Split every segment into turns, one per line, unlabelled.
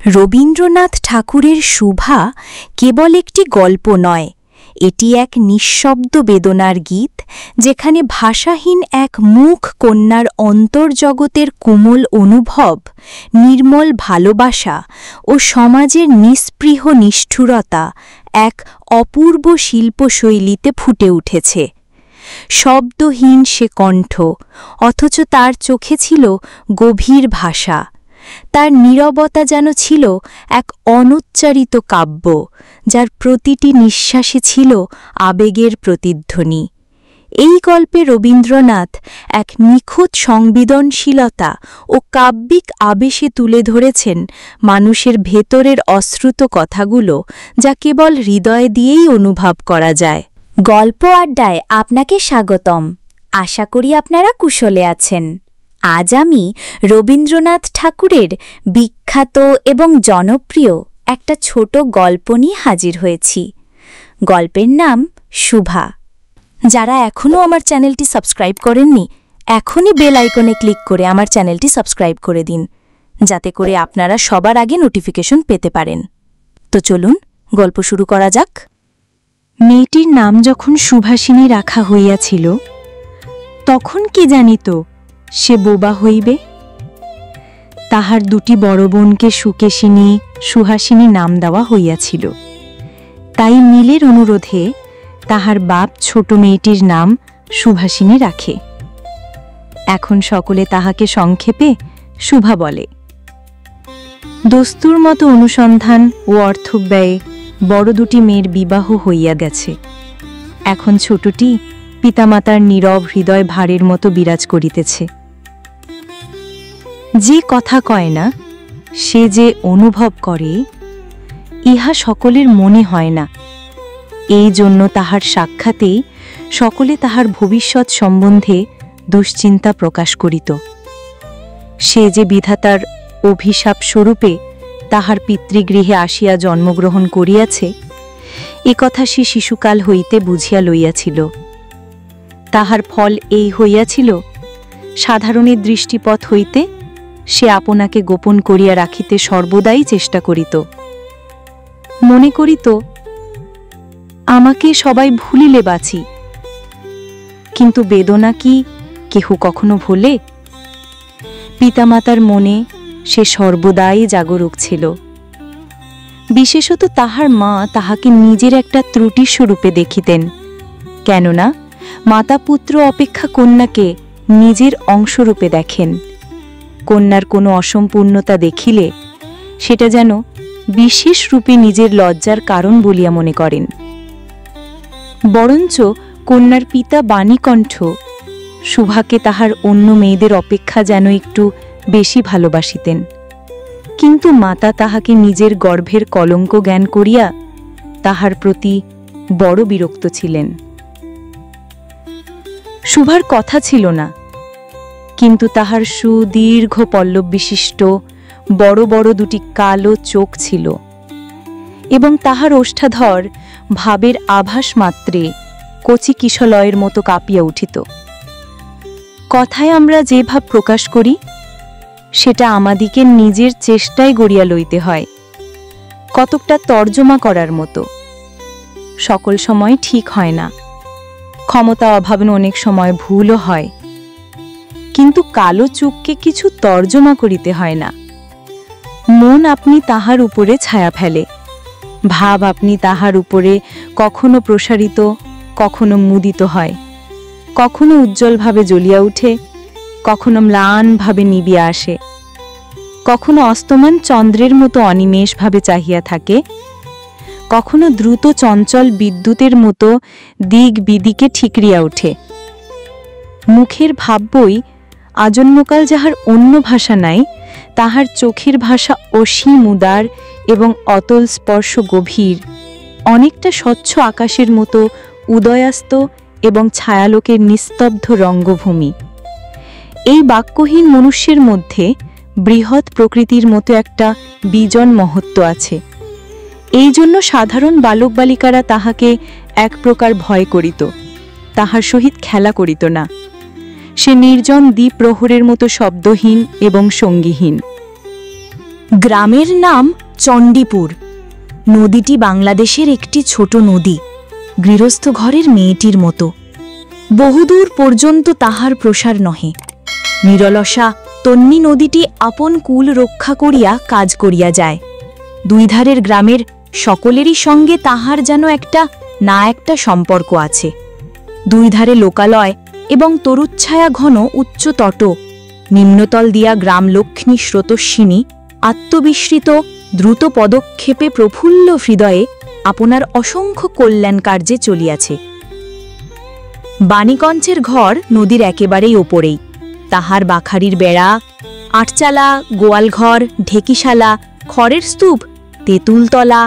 রবীন্দ্রনাথ ঠাকুরের সুভা কেবল একটি গল্প নয়, এটি এক নিঃশব্দ বেদনার গীত, যেখানে ভাষাহীন এক মুখ কন্যার অন্তর্জগতের কোমল অনুভব, নির্মল ভালোবাসা ও সমাজের নিস্পৃহ নিষ্ঠুরতা এক অপূর্ব শিল্পশৈলীতে ফুটে উঠেছে। শব্দহীন সে কণ্ঠ, অথচ তার চোখে ছিল গভীর ভাষা। তার নীরবতা যেন ছিল এক অনুচ্চারিত কাব্য, যার প্রতিটি নিঃশ্বাসে ছিল আবেগের প্রতিধ্বনি। এই গল্পে রবীন্দ্রনাথ এক নিখুঁত সংবেদনশীলতা ও কাব্যিক আবেশে তুলে ধরেছেন মানুষের ভেতরের অশ্রুত কথাগুলো, যা কেবল হৃদয় দিয়েই অনুভব করা যায়।
গল্প আড্ডায় আপনাকে স্বাগতম। আশা করি আপনারা কুশলে আছেন। আজ আমি রবীন্দ্রনাথ ঠাকুরের বিখ্যাত এবং জনপ্রিয় একটা ছোট গল্প নিয়ে হাজির হয়েছি। গল্পের নাম সুভা।
যারা এখনও আমার চ্যানেলটি সাবস্ক্রাইব করেননি, এখনই বেল আইকনে ক্লিক করে আমার চ্যানেলটি সাবস্ক্রাইব করে দিন, যাতে করে আপনারা সবার আগে নোটিফিকেশন পেতে পারেন। তো চলুন গল্প শুরু করা যাক। মেয়েটির নাম যখন সুভাষিনী রাখা হইয়াছিল, তখন কি জানিত সে বোবা হইবে? তাহার দুটি বড় বোনকে সুকেশিনী, সুহাসিনী নাম দেওয়া হইয়াছিল। তাই নীলের অনুরোধে তাহার বাপ ছোট মেয়েটির নাম সুভাষিনী রাখে। এখন সকলে তাহাকে সংক্ষেপে সুভা বলে। দস্তুর মতো অনুসন্ধান ও অর্থব্যয়ে বড় দুটি মেয়ের বিবাহ হইয়া গেছে। এখন ছোটটি পিতামাতার নীরব হৃদয় ভারের মতো বিরাজ করিতেছে। যে কথা কয় না, সে যে অনুভব করে, ইহা সকলের মনে হয় না। এই জন্য তাহার সাক্ষাতেই সকলে তাহার ভবিষ্যৎ সম্বন্ধে দুশ্চিন্তা প্রকাশ করিত। সে যে বিধাতার অভিশাপ স্বরূপে তাহার পিতৃগৃহে আসিয়া জন্মগ্রহণ করিয়াছে, এ কথা সে শিশুকাল হইতে বুঝিয়া লইয়াছিল। তাহার ফল এই হইয়াছিল, সাধারণের দৃষ্টিপথ হইতে সে আপনাকে গোপন করিয়া রাখিতে সর্বদাই চেষ্টা করিত। মনে করিত, আমাকে সবাই ভুলিলে বাঁচি। কিন্তু বেদনা কি কেহ কখনো ভোলে? পিতামাতার মনে সে সর্বদাই জাগরুক ছিল। বিশেষত তাহার মা তাহাকে নিজের একটা ত্রুটিস্বরূপে দেখিতেন, কেননা মাতা পুত্র অপেক্ষা কন্যাকে নিজের অংশরূপে দেখেন। কন্যার কোনো অসম্পূর্ণতা দেখিলে সেটা যেন বিশেষ রূপে নিজের লজ্জার কারণ বলিয়া মনে করেন। বরঞ্চ কন্যার পিতা বাণীকণ্ঠ সুভাকে তাহার অন্য মেয়েদের অপেক্ষা যেন একটু বেশি ভালোবাসিতেন। কিন্তু মাতা তাহাকে নিজের গর্ভের কলঙ্ক জ্ঞান করিয়া তাহার প্রতি বড় বিরক্ত ছিলেন। সুভার কথা ছিল না, কিন্তু তাহার সুদীর্ঘ পল্লব বিশিষ্ট বড় বড় দুটি কালো চোখ ছিল, এবং তাহার ওষ্ঠাধর ভাবের আভাস মাত্রে কচি কিশলয়ের মতো কাঁপিয়া উঠিত। কথায় আমরা যে ভাব প্রকাশ করি, সেটা আমাদিকে নিজের চেষ্টায় গড়িয়া লইতে হয়, কতকটা তর্জমা করার মতো। সকল সময় ঠিক হয় না, ক্ষমতা অভাবে অনেক সময় ভুলও হয়। কিন্তু কালো চোখকে কিছু তর্জমা করিতে হয় না। মন আপনি তাহার উপরে ছায়া ফেলে, ভাব আপনি তাহার উপরে কখনো প্রসারিত, কখনো মুদিত হয়, কখনো উজ্জ্বলভাবে জ্বলিয়া উঠে, কখনো ম্লানভাবে নিবিয়া আসে, কখনো অস্তমান চন্দ্রের মতো অনিমেষভাবে চাহিয়া থাকে, কখনো দ্রুত চঞ্চল বিদ্যুতের মতো দিক বিদিকে ঠিকরিয়া ওঠে। মুখের ভাববই আজন্মকাল যাহার অন্য ভাষা নাই, তাহার চোখের ভাষা অসীম উদার এবং অতল স্পর্শ গভীর, অনেকটা স্বচ্ছ আকাশের মতো উদয়াস্ত এবং ছায়ালোকের নিস্তব্ধ রঙ্গভূমি। এই বাক্যহীন মনুষ্যের মধ্যে বৃহৎ প্রকৃতির মতো একটা বিজন মহত্ব আছে। এই জন্য সাধারণ বালক বালিকারা তাহাকে এক প্রকার ভয় করিত, তাহার সহিত খেলা করিত না। সে নির্জন দ্বীপ প্রহরের মতো শব্দহীন এবং সঙ্গীহীন। গ্রামের নাম চণ্ডীপুর। নদীটি বাংলাদেশের একটি ছোট নদী, গৃহস্থ ঘরের মেয়েটির মতো। বহুদূর পর্যন্ত তাহার প্রসার নহে। নিরলসা তন্নি নদীটি আপন কুল রক্ষা করিয়া কাজ করিয়া যায়। দুই ধারের গ্রামের সকলেরই সঙ্গে তাহার যেন একটা সম্পর্ক আছে। দুই ধারে লোকালয় এবং তরুচ্ছায়া ঘন উচ্চ তট, নিম্নতল দিয়া গ্রামলক্ষ্মী স্রোতস্বিনী আত্মবিস্মৃত দ্রুত পদক্ষেপে প্রফুল্ল হৃদয়ে আপনার অসংখ্য কল্যাণ কার্যে চলিয়াছে। বাণীকঞ্চের ঘর নদীর একেবারেই ওপরেই। তাহার বাখারির বেড়া, আটচালা, গোয়ালঘর, ঢেকিশালা, খড়ের স্তূপ, তেঁতুলতলা,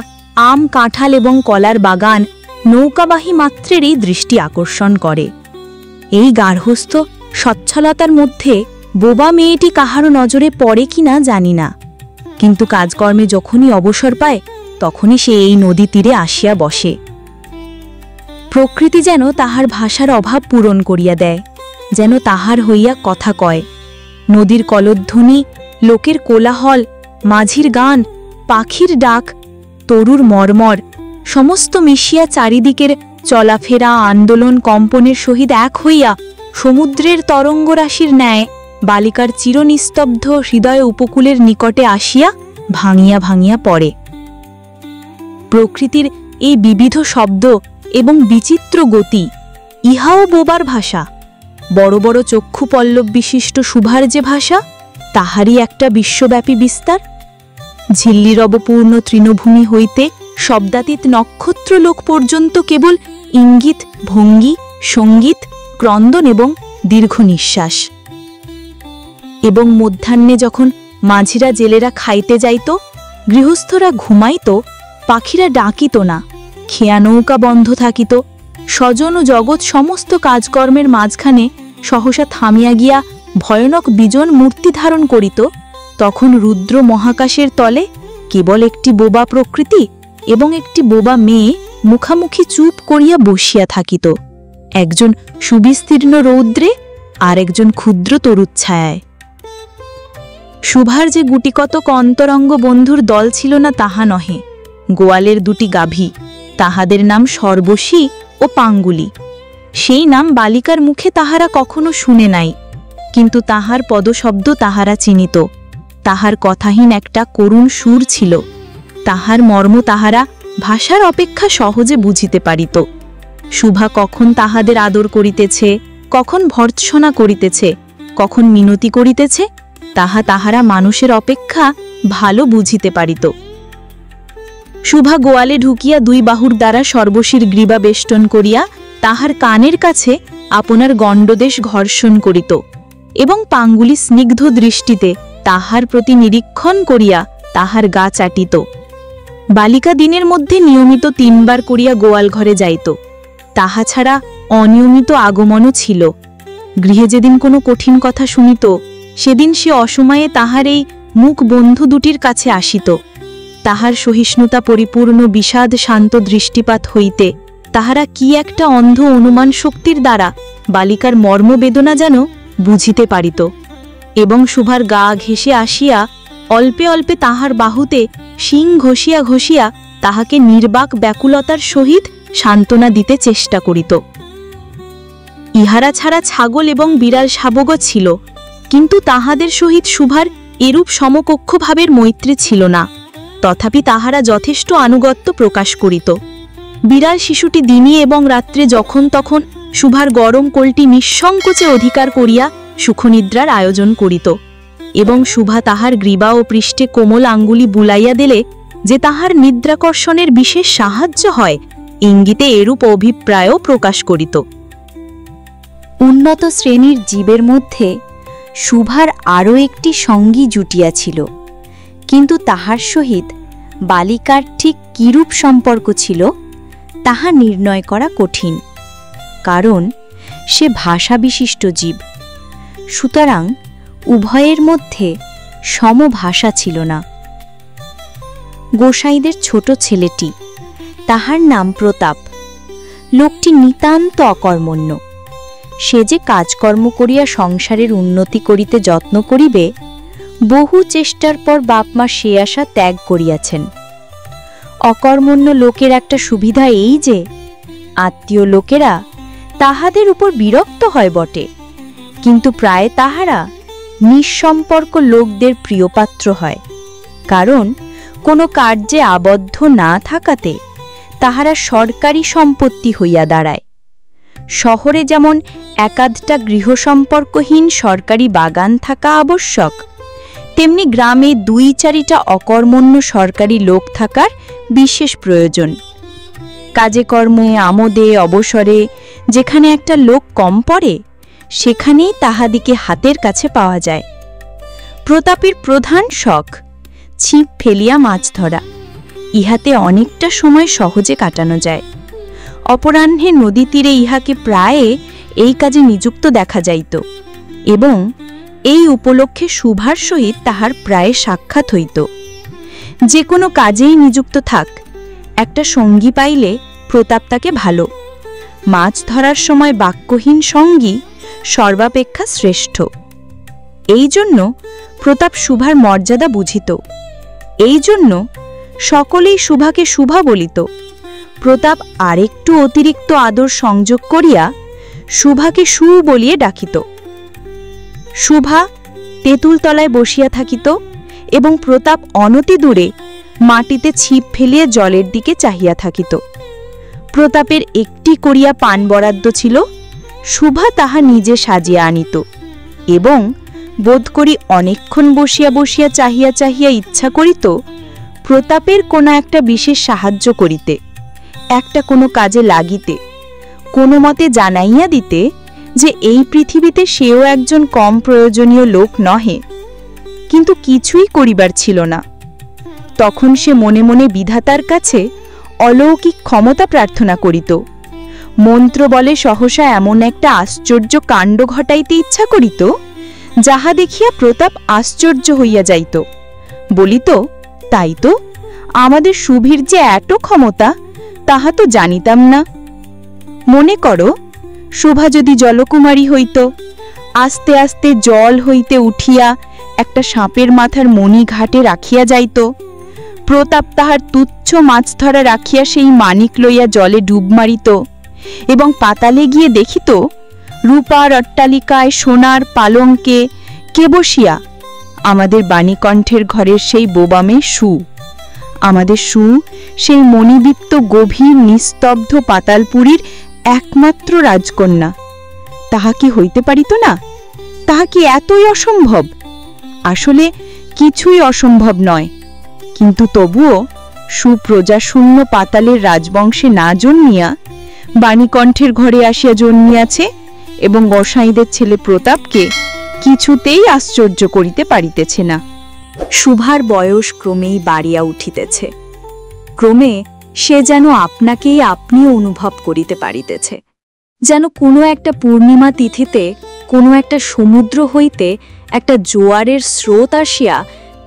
আম, কাঁঠাল এবং কলার বাগান নৌকাবাহী মাত্রেরই দৃষ্টি আকর্ষণ করে। এই গার্হস্থ সচ্ছলতার মধ্যে বোবা মেয়েটি কাহারও নজরে পড়ে কিনা জানি না, কিন্তু কাজকর্মে যখনই অবসর পায় তখনই সে এই নদী তীরে আসিয়া বসে। প্রকৃতি যেন তাহার ভাষার অভাব পূরণ করিয়া দেয়, যেন তাহার হইয়া কথা কয়। নদীর কলধ্বনি, লোকের কোলাহল, মাঝির গান, পাখির ডাক, তরুর মর্মর সমস্ত মিশিয়া চারিদিকের চলাফেরা আন্দোলন কম্পনের সহিত এক হইয়া সমুদ্রের তরঙ্গরাশির ন্যায় বালিকার চিরনিস্তব্ধ হৃদয় উপকূলের নিকটে আসিয়া ভাঙিয়া ভাঙিয়া পড়ে। প্রকৃতির এই বিবিধ শব্দ এবং বিচিত্র গতি, ইহাও বোবার ভাষা। বড় বড় চক্ষু পল্লব বিশিষ্ট শুভার যে ভাষা, তাহারই একটা বিশ্বব্যাপী বিস্তার। ঝিল্লিরবপূর্ণ তৃণভূমি হইতে শব্দাতীত নক্ষত্রলোক পর্যন্ত কেবল ইঙ্গিত, ভঙ্গি, সঙ্গীত, ক্রন্দন এবং দীর্ঘ নিঃশ্বাস। এবং মধ্যাহ্নে যখন মাঝিরা জেলেরা খাইতে যাইত, গৃহস্থরা ঘুমাইত, পাখিরা ডাকিত না, খেয়া নৌকা বন্ধ থাকিত, স্বজন ও জগৎ সমস্ত কাজকর্মের মাঝখানে সহসা থামিয়া গিয়া ভয়ানক বিজন মূর্তি ধারণ করিত, তখন রুদ্র মহাকাশের তলে কেবল একটি বোবা প্রকৃতি এবং একটি বোবা মেয়ে মুখামুখি চুপ করিয়া বসিয়া থাকিত, একজন সুবিস্তীর্ণ রৌদ্রে আর একজন ক্ষুদ্র তরুচ্ছায়ায়। শুভার যে গুটিকতক অন্তরঙ্গ বন্ধুর দল ছিল না তাহা নহে। গোয়ালের দুটি গাভী, তাহাদের নাম সর্বশী ও পাঙ্গুলি। সেই নাম বালিকার মুখে তাহারা কখনো শুনে নাই, কিন্তু তাহার পদশব্দ তাহারা চিনিত। তাহার কথাহীন একটা করুণ সুর ছিল, তাহার মর্ম তাহারা ভাষার অপেক্ষা সহজে বুঝিতে পারিত। শুভা কখন তাহাদের আদর করিতেছে, কখন ভর্ৎসনা করিতেছে, কখন মিনতি করিতেছে, তাহা তাহারা মানুষের অপেক্ষা ভালো বুঝিতে পারিত। শুভা গোয়ালে ঢুকিয়া দুই বাহুর দ্বারা সর্বশীর গ্রীবা বেষ্টন করিয়া তাহার কানের কাছে আপনার গণ্ডদেশ ঘর্ষণ করিত এবং পাঙ্গুলি স্নিগ্ধ দৃষ্টিতে তাহার প্রতি নিরীক্ষণ করিয়া তাহার গা চাটিত। বালিকা দিনের মধ্যে নিয়মিত 3 বার করিয়া গোয়াল ঘরে যাইত। তাহা ছাড়া অনিয়মিত আগমনও ছিল। গৃহে যেদিন কোনো কঠিন কথা শুনিত, সেদিন সে অসময়ে তাহার এই মুখ বন্ধু দুটির কাছে আসিত। তাহার সহিষ্ণুতা পরিপূর্ণ বিষাদ শান্ত দৃষ্টিপাত হইতে তাহারা কি একটা অন্ধ অনুমান শক্তির দ্বারা বালিকার মর্মবেদনা যেন বুঝিতে পারিত এবং শুভার গা ঘেঁষে আসিয়া অল্পে অল্পে তাহার বাহুতে শিং ঘষিয়া ঘষিয়া তাহাকে নির্বাক ব্যাকুলতার সহিত সান্ত্বনা দিতে চেষ্টা করিত। ইহারা ছাড়া ছাগল এবং বিড়াল শাবকও ছিল, কিন্তু তাহাদের সহিত শুভার এরূপ সমকক্ষ ভাবের মৈত্রী ছিল না। তথাপি তাহারা যথেষ্ট আনুগত্য প্রকাশ করিত। বিড়াল শিশুটি দিনে এবং রাত্রে যখন তখন শুভার গরম কোলটি নিঃসংকোচে অধিকার করিয়া সুখনিদ্রার আয়োজন করিত এবং শুভা তাহার গ্রীবা ও পৃষ্ঠে কোমল আঙ্গুলি বুলাইয়া দিলে যে তাহার নিদ্রাকর্ষণের বিশেষ সাহায্য হয়, ইঙ্গিতে এরূপ অভিপ্রায়ও প্রকাশ করিত।
উন্নত শ্রেণীর জীবের মধ্যে শুভার আরও একটি সঙ্গী জুটিয়াছিল, কিন্তু তাহার সহিত বালিকার ঠিক কিরূপ সম্পর্ক ছিল তাহা নির্ণয় করা কঠিন, কারণ সে ভাষাবিশিষ্ট জীব। সুতরাং উভয়ের মধ্যে সমভাষা ছিল না। গোসাইদের ছোট ছেলেটি, তাহার নাম প্রতাপ, লোকটি নিতান্ত অকর্মণ্য। সে যে কাজকর্ম করিয়া সংসারের উন্নতি করিতে যত্ন করিবে,
বহু চেষ্টার পর বাপমা সে আশা ত্যাগ করিয়াছেন। অকর্মণ্য লোকের একটা সুবিধা এই যে আত্মীয় লোকেরা তাহাদের উপর বিরক্ত হয় বটে, কিন্তু প্রায় তাহারা নিঃসম্পর্ক লোকদের প্রিয়পাত্র হয়, কারণ কোনো কার্যে আবদ্ধ না থাকাতে তাহারা সরকারি সম্পত্তি হইয়া দাঁড়ায়। শহরে যেমন একাধটা গৃহসম্পর্কহীন সরকারি বাগান থাকা আবশ্যক, তেমনি গ্রামে 2-4টা অকর্মণ্য সরকারি লোক থাকার বিশেষ প্রয়োজন। কাজে কর্মে আমোদে অবসরে যেখানে একটা লোক কম পড়ে, সেখানেই তাহাদিকে হাতের কাছে পাওয়া যায়। প্রতাপের প্রধান শখ ছিপ ফেলিয়া মাছ ধরা। ইহাতে অনেকটা সময় সহজে কাটানো যায়। অপরাহ্নে নদী তীরে ইহাকে প্রায় এই কাজে নিযুক্ত দেখা যাইত, এবং এই উপলক্ষে শুভার সহিত তাহার প্রায় সাক্ষাৎ হইত। যে কোনো কাজেই নিযুক্ত থাক, একটা সঙ্গী পাইলে প্রতাপ তাকে ভালো। মাছ ধরার সময় বাক্যহীন সঙ্গী সর্বাপেক্ষা শ্রেষ্ঠ। এই জন্য প্রতাপ শুভার মর্যাদা বুঝিত। এই জন্য সকলেই শুভাকে শুভা বলিত। প্রতাপ আরেকটু অতিরিক্ত আদর সংযোগ করিয়া শুভাকে সু বলিয়ে ডাকিত। শুভা তেঁতুলতলায় বসিয়া থাকিত এবং প্রতাপ অনতি দূরে মাটিতে ছিপ ফেলিয়ে জলের দিকে চাহিয়া থাকিত। প্রতাপের একটি করিয়া পান বরাদ্দ ছিল, শুভা তাহা নিজে সাজিয়া আনিত এবং বোধ করি অনেকক্ষণ বসিয়া বসিয়া চাহিয়া চাহিয়া ইচ্ছা করিত প্রতাপের কোনো একটা বিশেষ সাহায্য করিতে, একটা কোনো কাজে লাগিতে, কোনো মতে জানাইয়া দিতে যে এই পৃথিবীতে সেও একজন কম প্রয়োজনীয় লোক নহে। কিন্তু কিছুই করিবার ছিল না। তখন সে মনে মনে বিধাতার কাছে অলৌকিক ক্ষমতা প্রার্থনা করিত। মন্ত্র বলে সহসা এমন একটা আশ্চর্য কাণ্ড ঘটাইতে ইচ্ছা করিত, যাহা দেখিয়া প্রতাপ আশ্চর্য হইয়া যাইত। বলিত, তাই তো, আমাদের শুভির যে এত ক্ষমতা, তাহা তো জানিতাম না। মনে করো, শুভা যদি জলকুমারী হইত, আস্তে আস্তে জল হইতে উঠিয়া একটা সাপের মাথার মণি ঘাটে রাখিয়া যাইত। প্রতাপ তাহার তুচ্ছ মাছ ধরা রাখিয়া সেই মানিক লইয়া জলে ডুব মারিত এবং পাতালে গিয়ে দেখিত রূপার অট্টালিকায় সোনার পালঙ্কে কে বসিয়া? আমাদের বাণীকণ্ঠের ঘরের সেই বোবামে সু। আমাদের সু সেই মণিবৃত্ত গভীর নিস্তব্ধ পাতালপুরীর একমাত্র রাজকন্যা। তাহা কি হইতে পারিত না? তাহা কি এতই অসম্ভব? আসলে কিছুই অসম্ভব নয়, কিন্তু তবুও সুপ্রজাশূন্য পাতালের রাজবংশে না জন্মিয়া বাণীকণ্ঠের ঘরে আসিয়া জন্মিয়াছে এবং গোসাইদের ছেলে প্রতাপকে কিছুতেই আশ্চর্য করিতে পারিতেছে না।
শুভার বয়স ক্রমেই বাড়িয়া উঠিতেছে। ক্রমে সে যেন আপনাকেই আপনি অনুভব করিতে পারিতেছে, যেন কোনো একটা পূর্ণিমা তিথিতে কোনো একটা সমুদ্র হইতে একটা জোয়ারের স্রোত আসিয়া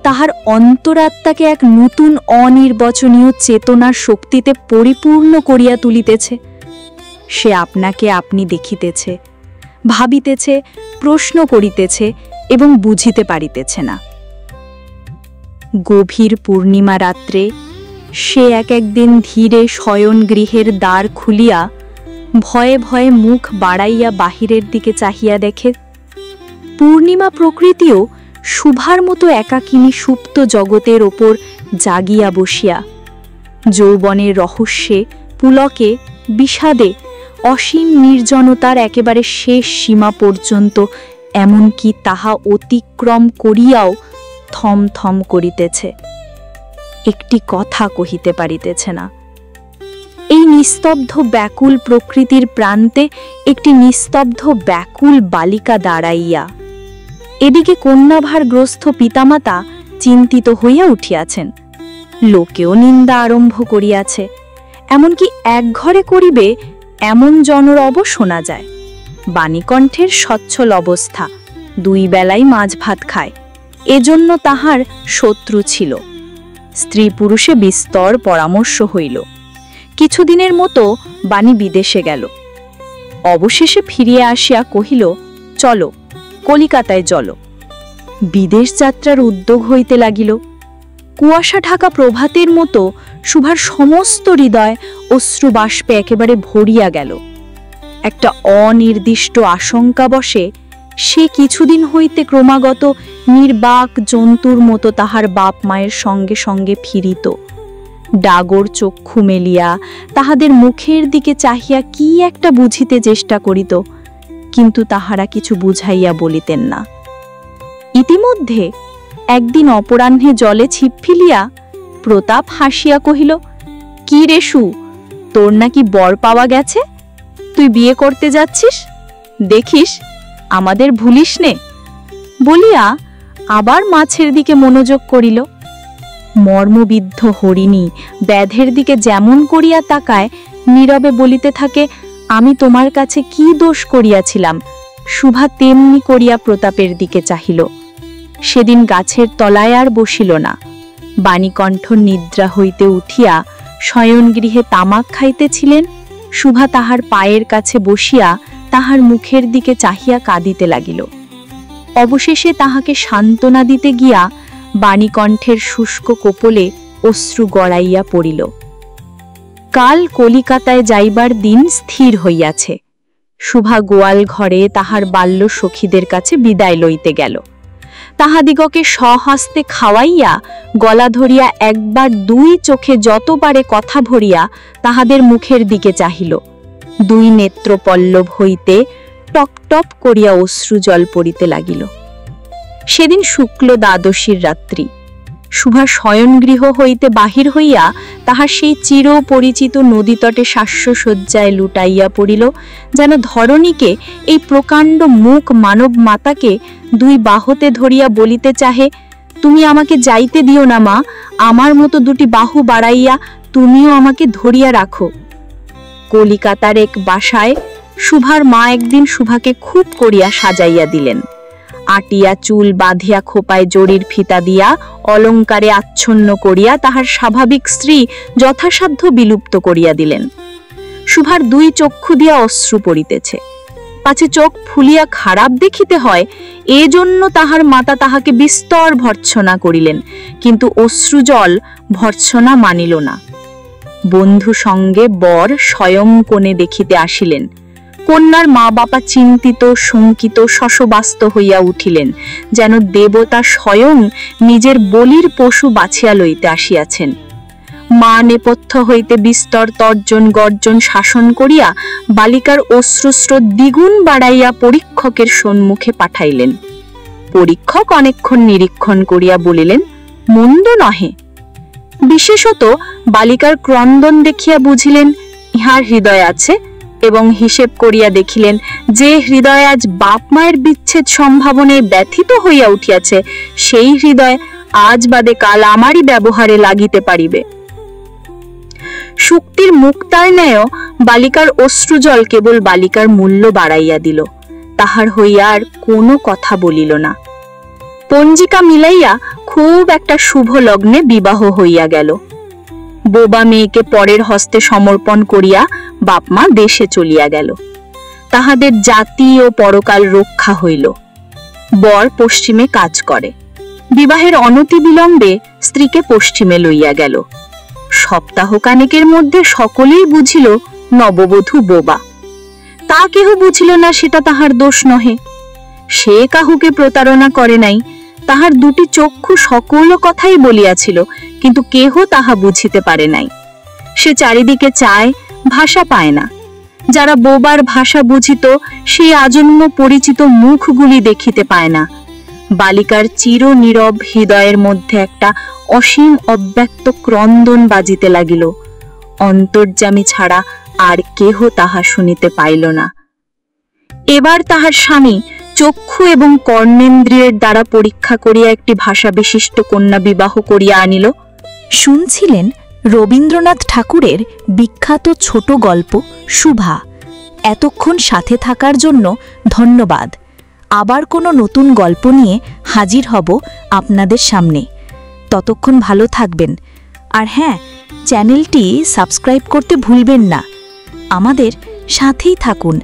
তাহার অন্তরাত্মাকে এক নতুন অনির্বচনীয় চেতনার শক্তিতে পরিপূর্ণ করিয়া তুলিতেছে। সে আপনাকে আপনি দেখিতেছে, ভাবিতেছে, প্রশ্ন করিতেছে এবং বুঝিতে পারিতেছে না। গভীর পূর্ণিমা রাত্রে সে একদিন ধীরে শয়নগৃহের দ্বার খুলিয়া ভয়ে ভয়ে মুখ বাড়াইয়া বাহিরের দিকে চাহিয়া দেখে পূর্ণিমা প্রকৃতিও শুভার মতো একাকিনী সুপ্ত জগতের ওপর জাগিয়া বসিয়া যৌবনের রহস্যে, পুলকে, বিষাদে, অসীম নির্জনতার একেবারে শেষ সীমা পর্যন্ত এমনকি তাহা অতিক্রম করিয়াও থমথম করিতেছে, একটি কথা কহিতে পারিতেছে না। এই নিস্তব্ধ ব্যাকুল প্রকৃতির প্রান্তে একটি নিস্তব্ধ ব্যাকুল বালিকা দাঁড়াইয়া। এদিকে কন্যাভারগ্রস্ত পিতামাতা চিন্তিত হইয়া উঠিয়াছেন, লোকেও নিন্দা আরম্ভ করিয়াছে, এমনকি এক ঘরে করিবে এমন জনরব শোনা যায়। বাণীকণ্ঠের সচ্ছল অবস্থা, 2 বেলাই মাছ ভাত খায়, এজন্য তাহার শত্রু ছিল। স্ত্রী পুরুষে বিস্তর পরামর্শ হইল। কিছুদিনের মতো বাণী বিদেশে গেল। অবশেষে ফিরিয়া আসিয়া কহিল, চলো কলিকাতায় চলো।
বিদেশ যাত্রার উদ্যোগ হইতে লাগিল। কুয়াশা ঢাকা প্রভাতের মতো শুভার সমস্ত হৃদয় অশ্রুবাষ্পে একেবারে ভরিয়া গেল। একটা অনির্দিষ্ট আশঙ্কা বসে সে কিছুদিন হইতে ক্রমাগত নির্বাক জন্তুর মতো তাহার বাপ মায়ের সঙ্গে সঙ্গে ফিরিত। ডাগর চক্ষু মেলিয়া তাহাদের মুখের দিকে চাহিয়া কি একটা বুঝিতে চেষ্টা করিত, কিন্তু তাহারা কিছু বুঝাইয়া বলিতেন না। ইতিমধ্যে একদিন অপরাহ্নে জলে ছিপ ফেলিয়া প্রতাপ হাসিয়া কহিল, কি রেশু, তোর নাকি বর পাওয়া গেছে? তুই বিয়ে করতে যাচ্ছিস, দেখিস আমাদের ভুলিস নে। বলিয়া আবার মাছের দিকে মনোযোগ করিল। মর্মবিদ্ধ হরিণী ব্যাধের দিকে যেমন করিয়া তাকায়, নীরবে বলিতে থাকে, আমি তোমার কাছে কি দোষ করিয়াছিলাম। শুভা তেমনি করিয়া প্রতাপের দিকে চাহিল। সেদিন গাছের তলায় আর বসিল না। বাণীকণ্ঠ নিদ্রা হইতে উঠিয়া শয়নগৃহে তামাক খাইতেছিলেন। শুভা তাহার পায়ের কাছে বসিয়া তাহার মুখের দিকে চাহিয়া কাঁদিতে লাগিল। অবশেষে তাহাকে সান্ত্বনা দিতে গিয়া বাণীকণ্ঠের শুষ্ক কোপলে অশ্রু গড়াইয়া পড়িল। কাল কলিকাতায় যাইবার দিন স্থির হইয়াছে। শুভা গোয়াল ঘরে তাহার বাল্য সখীদের কাছে বিদায় লইতে গেল। তাহাদিগকে স্বহস্তে খাওয়াইয়া গলা ধরিয়া একবার দুই চোখে যত পারে কথা ভরিয়া তাহাদের মুখের দিকে চাহিল। দুই নেত্র পল্লব হইতে টপ টপ করিয়া অশ্রু জল পড়িতে লাগিল। সেদিন শুক্ল দ্বাদশীর রাত্রি। শুভা শয়নগৃহ হইতে বাহির হইয়া তাহার সেই চির পরিচিত নদীতটে শাস্যসজ্জায় লুটাইয়া পড়িল, যেন ধরণীকে, এই প্রকাণ্ড মুখ মানব মাতাকে দুই বাহুতে ধরিয়া বলিতে চাহে, তুমি আমাকে যাইতে দিও না মা, আমার মতো দুটি বাহু বাড়াইয়া তুমিও আমাকে ধরিয়া রাখো। কলিকাতার এক বাসায় শুভার মা একদিন শুভাকে খুব করিয়া সাজাইয়া দিলেন। আটিয়া চুল বাঁধিয়া খোপায় জরির ফিতা দিয়া অলঙ্কারে আচ্ছন্ন করিয়া তাহার স্বাভাবিক স্ত্রী যথাসাধ্য বিলুপ্ত করিয়া দিলেন। শুভার দুই চক্ষু দিয়া অশ্রু পড়িতেছে। পাছে চোখ ফুলিয়া খারাপ দেখিতে হয়, এজন্য তাহার মাতা তাহাকে বিস্তর ভর্ৎসনা করিলেন, কিন্তু অশ্রুজল ভর্ৎসনা মানিল না। বন্ধু সঙ্গে বর স্বয়ং কোণে দেখিতে আসিলেন। কন্যার মা বাবা চিন্তিত শঙ্কিত শশব্যস্ত হইয়া উঠিলেন, যেন দেবতা স্বয়ং নিজের বলির পশু বাছিয়া লইতে আসিয়াছেন। মা নেপথ্য হইতে বিস্তর তর্জন গর্জন শাসন করিয়া বালিকার অশ্রুস্রোত দ্বিগুণ বাড়াইয়া পরীক্ষকের সম্মুখে পাঠাইলেন। পরীক্ষক অনেকক্ষণ নিরীক্ষণ করিয়া বলিলেন, মন্দ নহে। বিশেষত বালিকার ক্রন্দন দেখিয়া বুঝিলেন ইহার হৃদয় আছে, এবং হিসেব করিয়া দেখিলেন যে হৃদয় আজ বাপ মায়ের বিচ্ছেদ সম্ভাবনায় ব্যথিত হইয়া উঠিয়াছে, সেই হৃদয় আজ বাদে কাল আমারই ব্যবহারে লাগিতে পারিবে। শুক্তির মুক্তার ন্যায় বালিকার অশ্রুজল কেবল বালিকার মূল্য বাড়াইয়া দিল, তাহার হইয়া আর কোনো কথা বলিল না। পঞ্জিকা মিলাইয়া খুব একটা শুভ লগ্নে বিবাহ হইয়া গেল। বোবা মেয়েকে পরের হস্তে সমর্পণ করিয়া বাপমা দেশে চলিয়া গেল। তাহাদের জাতি ও পরকাল রক্ষা হইল। বর পশ্চিমে কাজ করে। বিবাহের অনতি বিলম্বে স্ত্রীকে পশ্চিমে লইয়া গেল। সপ্তাহখানেকের মধ্যে সকলেই বুঝিল নববধূ বোবা। তা কেহ বুঝিল না সেটা তাহার দোষ নহে। সে কাহুকে প্রতারণা করে নাই, তাহার দুটি চক্ষু সকল কথাই বলিয়াছিল, কিন্তু কেহ তাহা বুঝিতে পারে নাই। সে চারিদিকে চায়, ভাষা পায় না। যারা বোবার ভাষা বুঝিত সেই আজন্ম পরিচিত মুখগুলি দেখিতে পায় না। বালিকার চির নীরব হৃদয়ের মধ্যে একটা অসীম অব্যক্ত ক্রন্দন বাজিতে লাগিল। অন্তর্যামী ছাড়া আর কেহ তাহা শুনিতে পাইল না। এবার তাহার স্বামী চক্ষু এবং কর্ণেন্দ্রিয়ের দ্বারা পরীক্ষা করিয়া একটি ভাষা বিশিষ্ট কন্যা বিবাহ করিয়া আনিল।
শুনছিলেন রবীন্দ্রনাথ ঠাকুরের বিখ্যাত ছোট গল্প শুভা। এতক্ষণ সাথে থাকার জন্য ধন্যবাদ। আবার কোনো নতুন গল্প নিয়ে হাজির হব আপনাদের সামনে। ততক্ষণ ভালো থাকবেন। আর হ্যাঁ, চ্যানেলটি সাবস্ক্রাইব করতে ভুলবেন না। আমাদের সাথেই থাকুন।